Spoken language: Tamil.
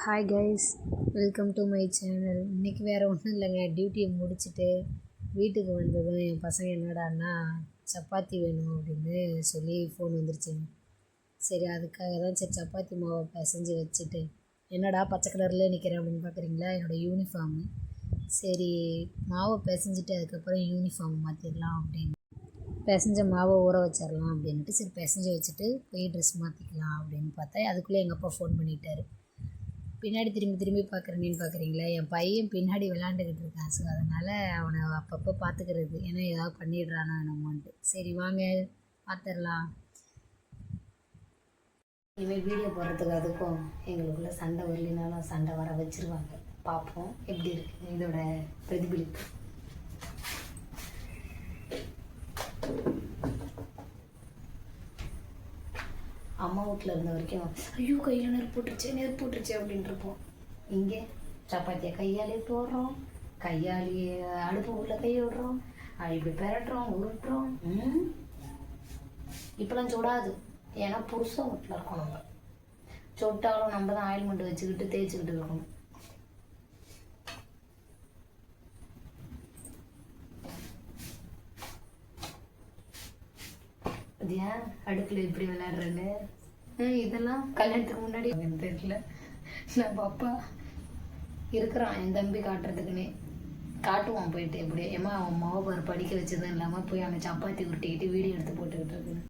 Hi guys, welcome to my channel. இன்றைக்கி வேறு ஒன்றும் இல்லைங்க. டியூட்டியை முடிச்சுட்டு வீட்டுக்கு வந்ததும் என் பசங்க என்னடான்னா சப்பாத்தி வேணும் அப்படின்னு சொல்லி ஃபோன் வந்துருச்சுங்க. சரி, அதுக்காக தான் சரி சப்பாத்தி மாவை பிசைஞ்சு வச்சுட்டு, என்னடா பச்சை கலரில் நிற்கிறேன் அப்படின்னு பார்க்குறீங்களா, என்னோடய யூனிஃபார்மு. சரி, மாவை பிசைஞ்சிட்டு அதுக்கப்புறம் யூனிஃபார்ம் மாற்றிடலாம் அப்படின்னு பிசைஞ்ச மாவை ஊற வச்சிடலாம் அப்படின்ட்டு சரி பிசைஞ்சு வச்சுட்டு போய் ட்ரெஸ் மாற்றிக்கலாம் அப்படின்னு பார்த்தா அதுக்குள்ளே எங்கள் அப்பா ஃபோன் பண்ணிட்டாரு. பின்னாடி திரும்பி பார்க்குறேன்னு பார்க்குறீங்களா, என் பையன் பின்னாடி விளாண்டுக்கிட்டு இருக்கான். ஸோ அதனால் அவனை அப்பப்போ பார்த்துக்கிறது, ஏன்னா ஏதாவது பண்ணிடுறானா நம்மன்ட்டு. சரி வாங்க பார்த்துடலாம். இனிமேல் வீடியோ போடுறதுக்கு அதுக்கும் எங்களுக்குள்ளே சண்டை வரலினாலும் சண்டை வர வச்சுருவாங்க. பார்ப்போம் எப்படி இருக்குது இதோட பிரதிபலிப்பு. அம்மா வீட்டில் இருந்த வரைக்கும் ஐயோ கையில் நெருப்பு போட்டுருச்சு அப்படின்ட்டு இருப்போம். இங்கே சப்பாத்தியை கையாலே போடுறோம், கையாலேயே அடுப்பு உள்ள கையை விடுறோம், இப்படி பெரட்டுறோம் உருட்டுறோம். இப்போலாம் சுடாது, ஏன்னா புருஷன் வீட்டில் இருக்கோம். நம்ம சொட்டாலும் நம்ம தான் ஆயில்மெண்ட் வச்சுக்கிட்டு தேய்ச்சிக்கிட்டு இருக்கணும். ஏன் அடுப்பில் இப்படி விளையாடுறேன்னு இதெல்லாம் கல்யாணத்துக்கு முன்னாடி தெரியல. நம்ம அப்பா இருக்கிறான் என் தம்பி காட்டுறதுக்குன்னே காட்டுவான். போயிட்டு எப்படியே ஏமா அவன் மாவு படிக்க வச்சதும் இல்லாமல் போய் அங்கே சப்பாத்தி உருட்டிக்கிட்டு வீடியோ எடுத்து போட்டுக்கிட்டு இருக்குன்னு.